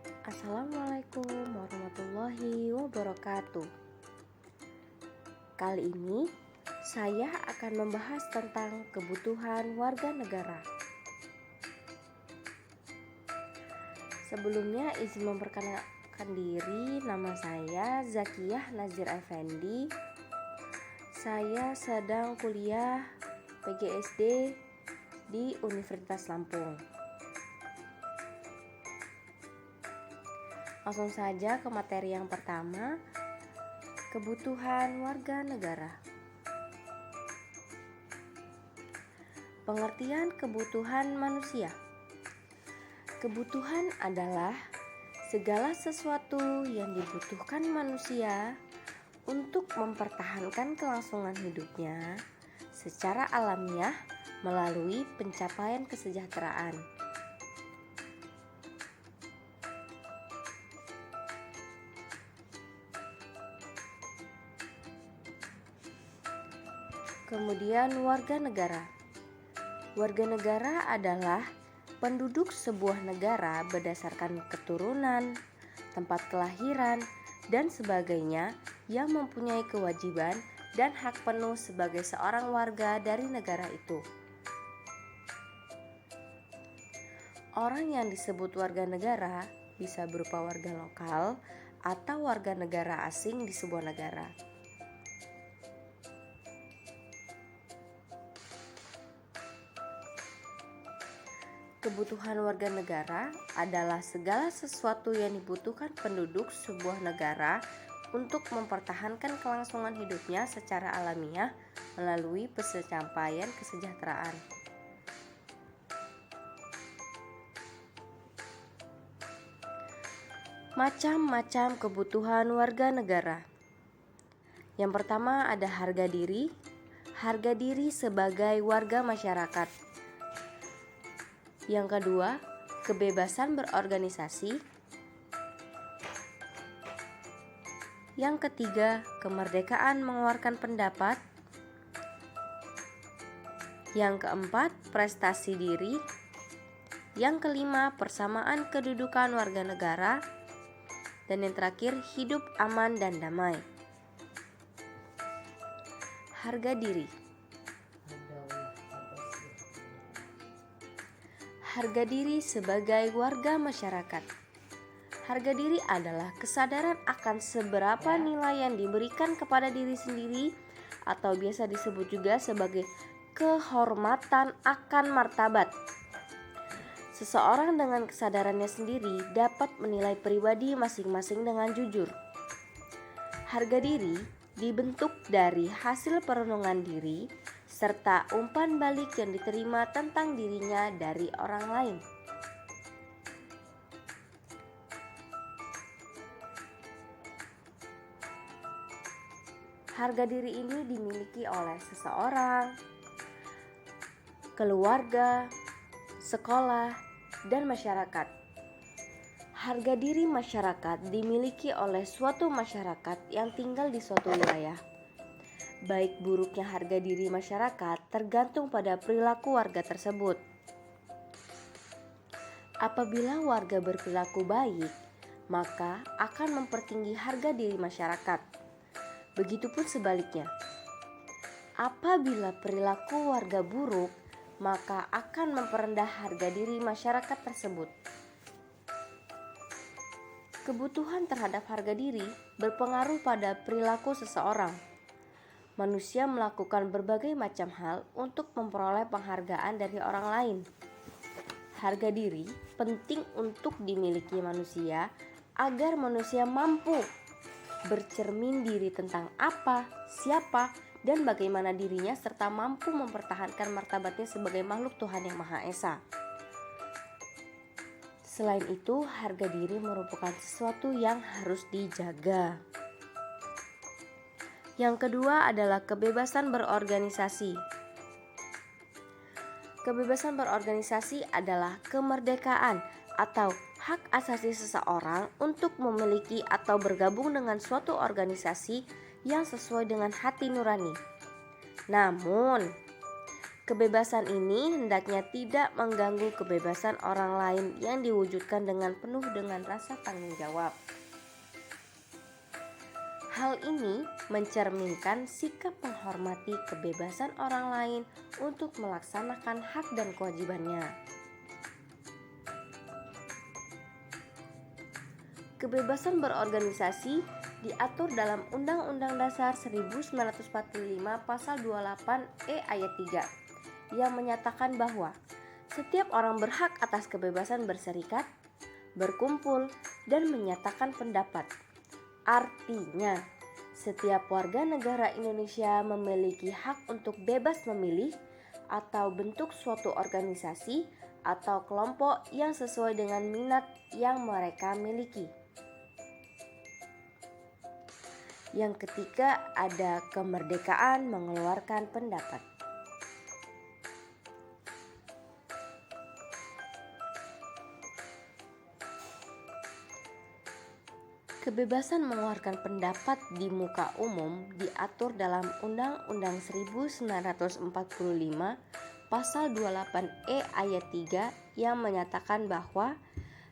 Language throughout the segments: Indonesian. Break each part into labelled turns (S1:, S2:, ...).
S1: Assalamualaikum warahmatullahi wabarakatuh. Kali ini saya akan membahas tentang kebutuhan warga negara. Sebelumnya izin memperkenalkan diri, nama saya Zakiyah Nazir Effendi. Saya sedang kuliah PGSD di Universitas Lampung. Langsung saja ke materi yang pertama, kebutuhan warga negara. Pengertian kebutuhan manusia. Kebutuhan adalah segala sesuatu yang dibutuhkan manusia untuk mempertahankan kelangsungan hidupnya secara alamiah melalui pencapaian kesejahteraan. Kemudian warga negara. Warga negara adalah penduduk sebuah negara berdasarkan keturunan, tempat kelahiran, dan sebagainya yang mempunyai kewajiban dan hak penuh sebagai seorang warga dari negara itu. Orang yang disebut warga negara bisa berupa warga lokal atau warga negara asing di sebuah negara. Kebutuhan warga negara adalah segala sesuatu yang dibutuhkan penduduk sebuah negara untuk mempertahankan kelangsungan hidupnya secara alamiah melalui pencapaian kesejahteraan. Macam-macam kebutuhan warga negara. Yang pertama ada harga diri. Harga diri sebagai warga masyarakat. Yang kedua, kebebasan berorganisasi. Yang ketiga, kemerdekaan mengeluarkan pendapat. Yang keempat, prestasi diri. Yang kelima, persamaan kedudukan warga negara. Dan yang terakhir, hidup aman dan damai. Harga diri. Harga diri sebagai warga masyarakat. Harga diri adalah kesadaran akan seberapa nilai yang diberikan kepada diri sendiri atau biasa disebut juga sebagai kehormatan akan martabat. Seseorang dengan kesadarannya sendiri dapat menilai pribadi masing-masing dengan jujur. Harga diri dibentuk dari hasil perenungan diri serta umpan balik yang diterima tentang dirinya dari orang lain. Harga diri ini dimiliki oleh seseorang, keluarga, sekolah, dan masyarakat. Harga diri masyarakat dimiliki oleh suatu masyarakat yang tinggal di suatu wilayah. Baik buruknya harga diri masyarakat tergantung pada perilaku warga tersebut. Apabila warga berperilaku baik, maka akan mempertinggi harga diri masyarakat. Begitupun sebaliknya. Apabila perilaku warga buruk, maka akan memperendah harga diri masyarakat tersebut. Kebutuhan terhadap harga diri berpengaruh pada perilaku seseorang. Manusia melakukan berbagai macam hal untuk memperoleh penghargaan dari orang lain. Harga diri penting untuk dimiliki manusia agar manusia mampu bercermin diri tentang apa, siapa, dan bagaimana dirinya serta mampu mempertahankan martabatnya sebagai makhluk Tuhan yang Maha Esa. Selain itu, harga diri merupakan sesuatu yang harus dijaga. Yang kedua adalah kebebasan berorganisasi. Kebebasan berorganisasi adalah kemerdekaan atau hak asasi seseorang untuk memiliki atau bergabung dengan suatu organisasi yang sesuai dengan hati nurani. Namun, Kebebasan ini hendaknya tidak mengganggu kebebasan orang lain yang diwujudkan dengan penuh dengan rasa tanggung jawab. Hal ini mencerminkan sikap menghormati kebebasan orang lain untuk melaksanakan hak dan kewajibannya. Kebebasan berorganisasi diatur dalam Undang-Undang Dasar 1945 Pasal 28E ayat 3 yang menyatakan bahwa setiap orang berhak atas kebebasan berserikat, berkumpul, dan menyatakan pendapat. Artinya, setiap warga negara Indonesia memiliki hak untuk bebas memilih atau bentuk suatu organisasi atau kelompok yang sesuai dengan minat yang mereka miliki. Yang ketiga, ada kemerdekaan mengeluarkan pendapat. Kebebasan mengeluarkan pendapat di muka umum diatur dalam Undang-Undang 1945 Pasal 28E ayat 3 yang menyatakan bahwa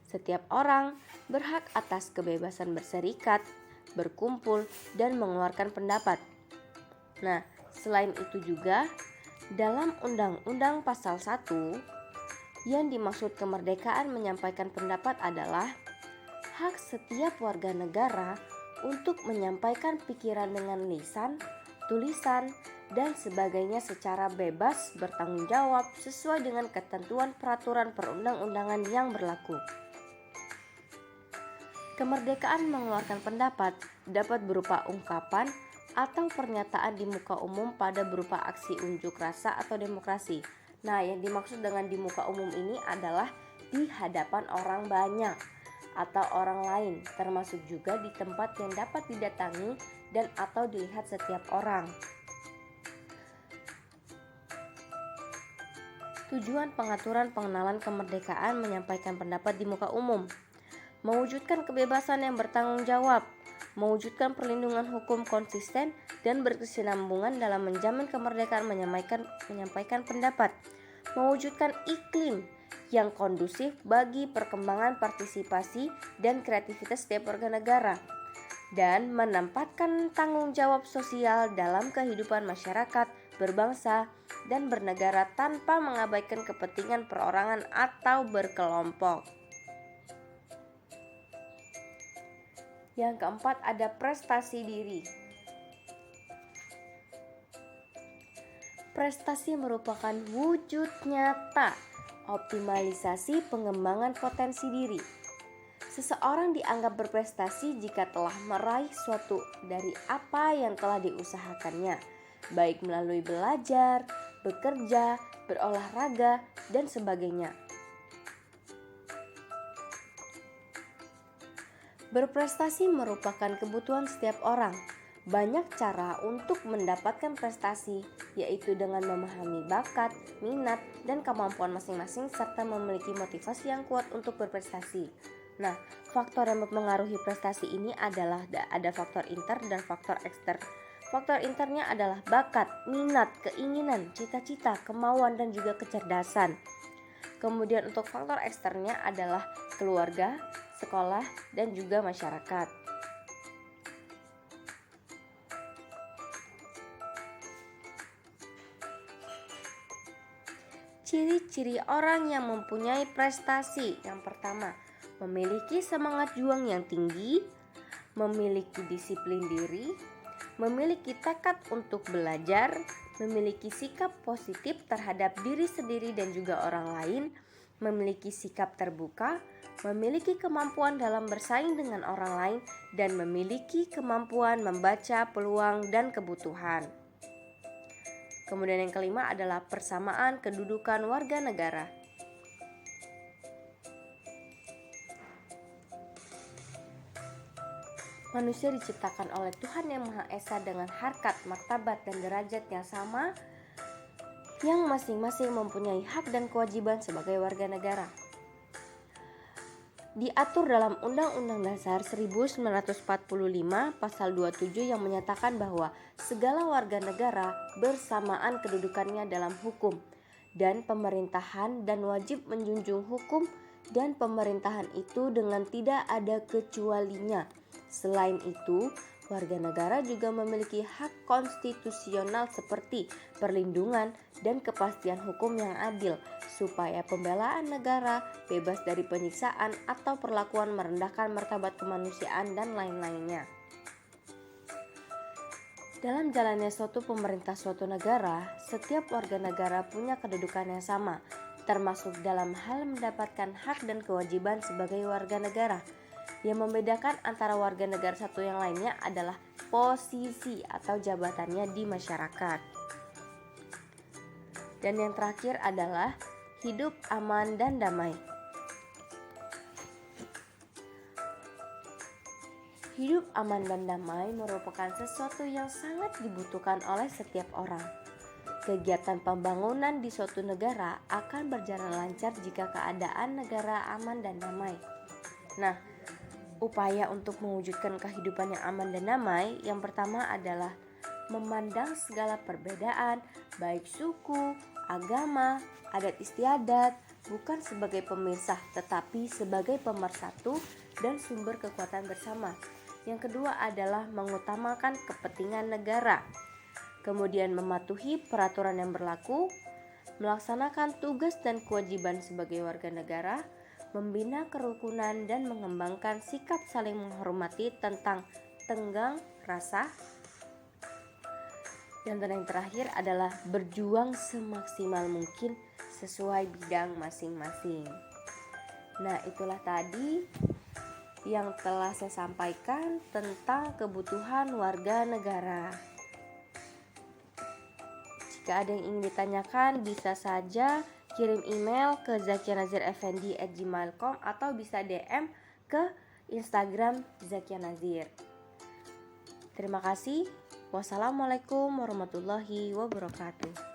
S1: setiap orang berhak atas kebebasan berserikat, berkumpul, dan mengeluarkan pendapat. Nah, selain itu juga dalam Undang-Undang Pasal 1 yang dimaksud kemerdekaan menyampaikan pendapat adalah hak setiap warga negara untuk menyampaikan pikiran dengan lisan, tulisan, dan sebagainya secara bebas bertanggung jawab sesuai dengan ketentuan peraturan perundang-undangan yang berlaku. Kemerdekaan mengeluarkan pendapat dapat berupa ungkapan atau pernyataan di muka umum pada berupa aksi unjuk rasa atau demonstrasi. Nah, yang dimaksud dengan di muka umum ini adalah di hadapan orang banyak atau orang lain, termasuk juga di tempat yang dapat didatangi dan atau dilihat setiap orang. Tujuan pengaturan pengenalan kemerdekaan menyampaikan pendapat di muka umum: mewujudkan kebebasan yang bertanggung jawab, mewujudkan perlindungan hukum konsisten dan berkesinambungan dalam menjamin kemerdekaan menyampaikan pendapat, mewujudkan iklim yang kondusif bagi perkembangan partisipasi dan kreativitas setiap warga negara, dan menempatkan tanggung jawab sosial dalam kehidupan masyarakat, berbangsa, dan bernegara tanpa mengabaikan kepentingan perorangan atau berkelompok. Yang keempat, ada prestasi diri. Prestasi merupakan wujud nyata optimalisasi pengembangan potensi diri. Seseorang dianggap berprestasi jika telah meraih suatu dari apa yang telah diusahakannya, baik melalui belajar, bekerja, berolahraga, dan sebagainya. Berprestasi merupakan kebutuhan setiap orang. Banyak cara untuk mendapatkan prestasi, yaitu dengan memahami bakat, minat, dan kemampuan masing-masing serta memiliki motivasi yang kuat untuk berprestasi. Nah, faktor yang mempengaruhi prestasi ini adalah ada faktor inter dan faktor ekster. Faktor internya adalah bakat, minat, keinginan, cita-cita, kemauan, dan juga kecerdasan. Kemudian untuk faktor eksternya adalah keluarga, sekolah, dan juga masyarakat. Ciri-ciri orang yang mempunyai prestasi: yang pertama, memiliki semangat juang yang tinggi, memiliki disiplin diri, memiliki tekad untuk belajar, memiliki sikap positif terhadap diri sendiri dan juga orang lain, memiliki sikap terbuka, memiliki kemampuan dalam bersaing dengan orang lain, dan memiliki kemampuan membaca peluang dan kebutuhan. Kemudian yang kelima adalah persamaan kedudukan warga negara. Manusia diciptakan oleh Tuhan Yang Maha Esa dengan harkat, martabat, dan derajat yang sama, yang masing-masing mempunyai hak dan kewajiban sebagai warga negara. diatur dalam Undang-Undang Dasar 1945 pasal 27 yang menyatakan bahwa segala warga negara bersamaan kedudukannya dalam hukum dan pemerintahan dan wajib menjunjung hukum dan pemerintahan itu dengan tidak ada kecualinya. Selain itu, warga negara juga memiliki hak konstitusional seperti perlindungan dan kepastian hukum yang adil, supaya pembelaan negara, bebas dari penyiksaan atau perlakuan merendahkan martabat kemanusiaan dan lain-lainnya. Dalam jalannya suatu pemerintah suatu negara, setiap warga negara punya kedudukan yang sama, termasuk dalam hal mendapatkan hak dan kewajiban sebagai warga negara. Yang membedakan antara warga negara satu yang lainnya adalah posisi atau jabatannya di masyarakat. Dan yang terakhir adalah hidup aman dan damai. Hidup aman dan damai merupakan sesuatu yang sangat dibutuhkan oleh setiap orang. Kegiatan pembangunan di suatu negara akan berjalan lancar jika keadaan negara aman dan damai. Nah, upaya untuk mewujudkan kehidupan yang aman dan damai yang pertama adalah memandang segala perbedaan, baik suku, agama, adat istiadat, bukan sebagai pemisah tetapi sebagai pemersatu dan sumber kekuatan bersama. Yang kedua adalah mengutamakan kepentingan negara, kemudian mematuhi peraturan yang berlaku, melaksanakan tugas dan kewajiban sebagai warga negara, membina kerukunan dan mengembangkan sikap saling menghormati tentang tenggang rasa. Dan yang terakhir adalah berjuang semaksimal mungkin sesuai bidang masing-masing. Nah, itulah tadi yang telah saya sampaikan tentang kebutuhan warga negara. Jika ada yang ingin ditanyakan, bisa saja kirim email ke zakianazirfnd@gmail.com atau bisa DM ke Instagram Zakia Nazir. Terima kasih. Wassalamualaikum warahmatullahi wabarakatuh.